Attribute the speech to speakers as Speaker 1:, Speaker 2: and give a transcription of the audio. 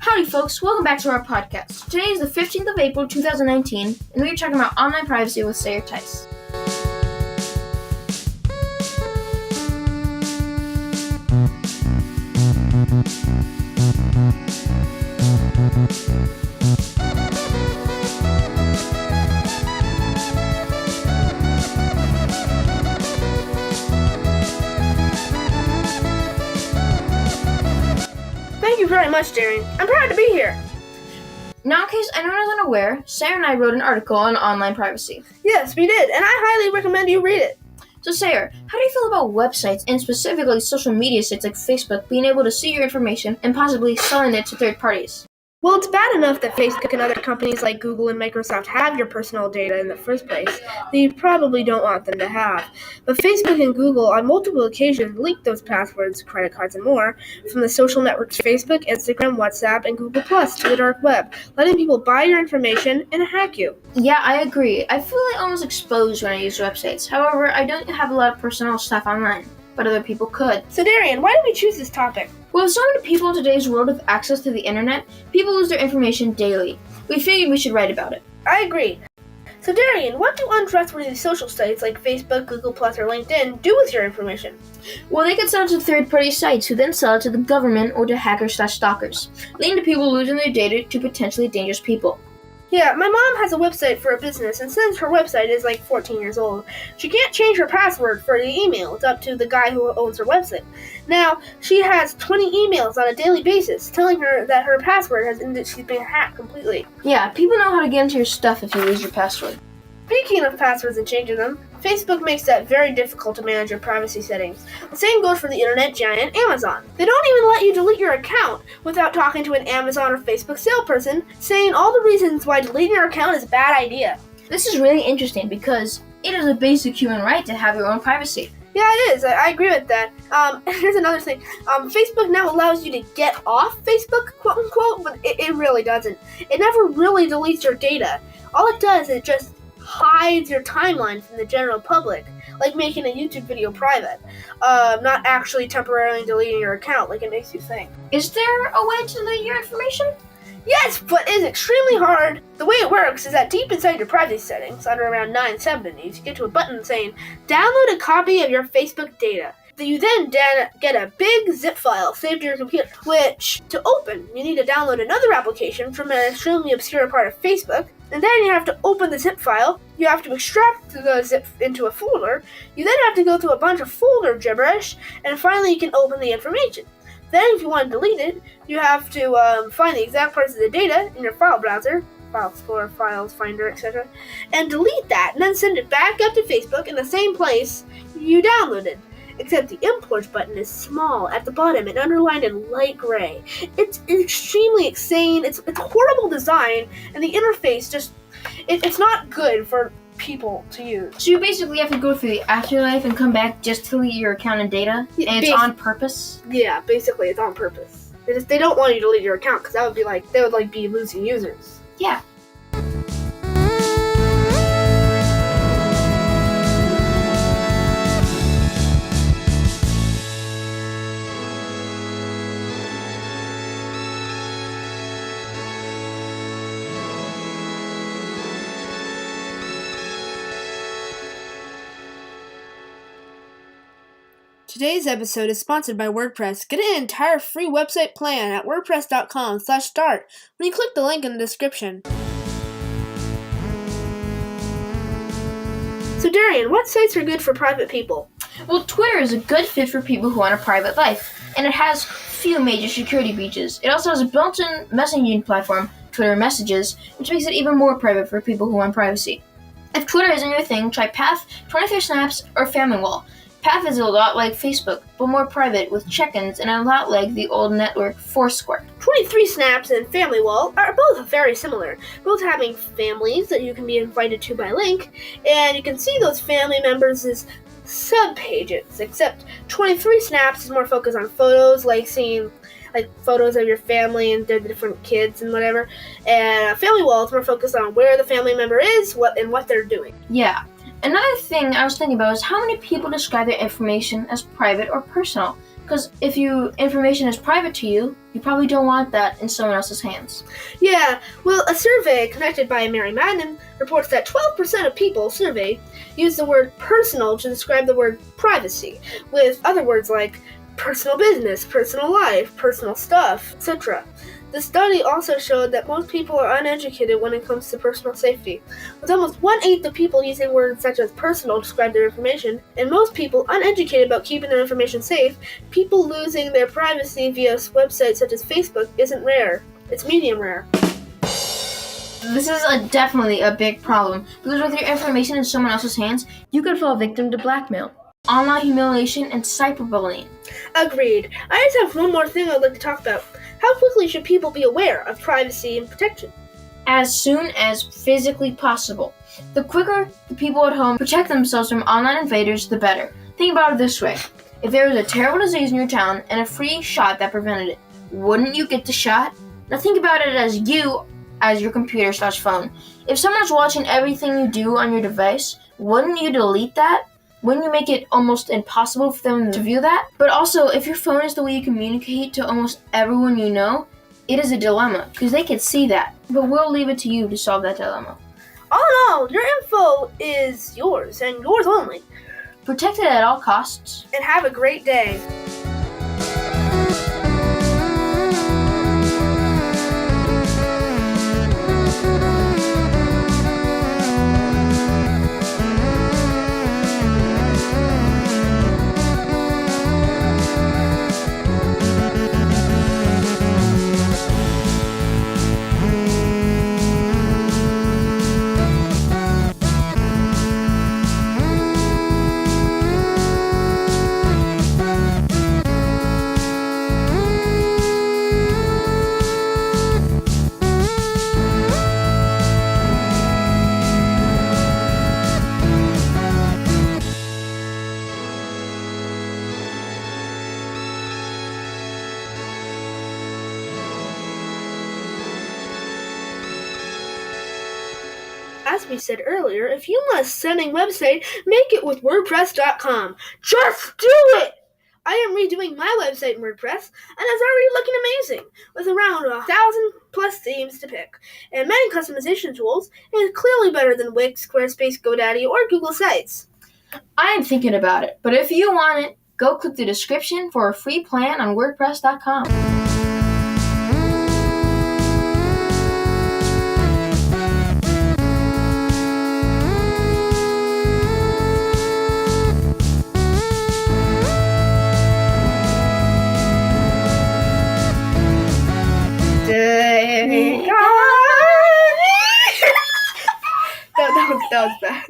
Speaker 1: Howdy folks, welcome back to our podcast. Today is the 15th of April 2019, and we are talking about online privacy with Theiss.
Speaker 2: Thank you very much, Darian. I'm proud to be here.
Speaker 1: Now, in case anyone is unaware, Sarah and I wrote an article on online privacy.
Speaker 2: Yes, we did, and I highly recommend you read it.
Speaker 1: So Sarah, how do you feel about websites, and specifically social media sites like Facebook, being able to see your information and possibly selling it to third parties?
Speaker 2: Well, it's bad enough that Facebook and other companies like Google and Microsoft have your personal data in the first place that you probably don't want them to have. But Facebook and Google on multiple occasions leaked those passwords, credit cards, and more from the social networks Facebook, Instagram, WhatsApp, and Google Plus to the dark web, letting people buy your information and hack you.
Speaker 1: Yeah, I agree. I feel like almost exposed when I use websites. However, I don't have a lot of personal stuff online, but other people could.
Speaker 2: So Darian, why did we choose this topic?
Speaker 1: Well, with so many people in today's world with access to the internet, people lose their information daily. We figured we should write about it.
Speaker 2: I agree. So Darian, what do untrustworthy social sites like Facebook, Google Plus, or LinkedIn do with your information?
Speaker 1: Well, they can sell it to third-party sites who then sell it to the government or to hackers/stalkers, leading to people losing their data to potentially dangerous people.
Speaker 2: Yeah, my mom has a website for a business, and since her website is like 14 years old, she can't change her password for the email. It's up to the guy who owns her website. Now, she has 20 emails on a daily basis telling her that her password she's been hacked completely.
Speaker 1: Yeah, people know how to get into your stuff if you lose your password.
Speaker 2: Speaking of passwords and changing them, Facebook makes that very difficult to manage your privacy settings. The same goes for the internet giant Amazon. They don't even let you delete your account without talking to an Amazon or Facebook salesperson saying all the reasons why deleting your account is a bad idea.
Speaker 1: This is really interesting because it is a basic human right to have your own privacy.
Speaker 2: Yeah, it is. I agree with that. Here's another thing. Facebook now allows you to get off Facebook, quote unquote, but it really doesn't. It never really deletes your data. All it does is just hides your timeline from the general public, like making a YouTube video private, not actually temporarily deleting your account like it makes you think.
Speaker 1: Is there a way to delete your information?
Speaker 2: Yes, but it's extremely hard. The way it works is that deep inside your privacy settings, under around 970s, you get to a button saying, download a copy of your Facebook data. You then get a big zip file saved to your computer, which, to open, you need to download another application from an extremely obscure part of Facebook, and then you have to open the zip file, you have to extract the zip into a folder, you then have to go through a bunch of folder gibberish, and finally you can open the information. Then if you want to delete it, you have to find the exact parts of the data in your file browser, File Explorer, Files, Finder, etc., and delete that, and then send it back up to Facebook in the same place you downloaded. Except the import button is small at the bottom and underlined in light gray. It's extremely insane, it's a horrible design, and the interface it's not good for people to use.
Speaker 1: So you basically have to go through the afterlife and come back just to delete your account and data? And it's on purpose?
Speaker 2: Yeah, basically it's on purpose. They don't want you to delete your account because that would be like, they would be losing users.
Speaker 1: Yeah.
Speaker 2: Today's episode is sponsored by WordPress. Get an entire free website plan at wordpress.com/start when you click the link in the description. So Darian, what sites are good for private people?
Speaker 1: Well, Twitter is a good fit for people who want a private life, and it has few major security breaches. It also has a built-in messaging platform, Twitter Messages, which makes it even more private for people who want privacy. If Twitter isn't your thing, try Path, 23 Snaps, or Family Wall. Path is a lot like Facebook, but more private with check-ins and a lot like the old network Foursquare.
Speaker 2: 23 Snaps and Family Wall are both very similar, both having families that you can be invited to by link, and you can see those family members as sub-pages, except 23 Snaps is more focused on photos, like seeing photos of your family and their different kids and whatever, and Family Wall is more focused on where the family member is, what they're doing.
Speaker 1: Yeah. Another thing I was thinking about is how many people describe their information as private or personal, Because if information is private to you, you probably don't want that in someone else's hands.
Speaker 2: Yeah, well, a survey conducted by Mary Madden reports that 12% of people surveyed use the word personal to describe the word privacy, with other words like personal business, personal life, personal stuff, etc. The study also showed that most people are uneducated when it comes to personal safety, with almost 1/8 of people using words such as personal to describe their information, and most people uneducated about keeping their information safe. People losing their privacy via websites such as Facebook isn't rare. It's medium rare.
Speaker 1: This is definitely a big problem, because with your information in someone else's hands, you could fall victim to blackmail, online humiliation, and cyberbullying.
Speaker 2: Agreed. I just have one more thing I'd like to talk about. How quickly should people be aware of privacy and protection?
Speaker 1: As soon as physically possible. The quicker the people at home protect themselves from online invaders, the better. Think about it this way. If there was a terrible disease in your town and a free shot that prevented it, wouldn't you get the shot? Now think about it as you as your computer/phone. If someone's watching everything you do on your device, wouldn't you delete that? Wouldn't you make it almost impossible for them to view that? But also, if your phone is the way you communicate to almost everyone you know, it is a dilemma, because they can see that. But we'll leave it to you to solve that dilemma.
Speaker 2: All in all, your info is yours, and yours only.
Speaker 1: Protect it at all costs.
Speaker 2: And have a great day. As we said earlier, if you want a stunning website, make it with WordPress.com. Just do it! I am redoing my website in WordPress, and it's already looking amazing, with around 1,000+ themes to pick, and many customization tools, and it's clearly better than Wix, Squarespace, GoDaddy, or Google Sites.
Speaker 1: I am thinking about it, but if you want it, go click the description for a free plan on WordPress.com.
Speaker 2: That was bad.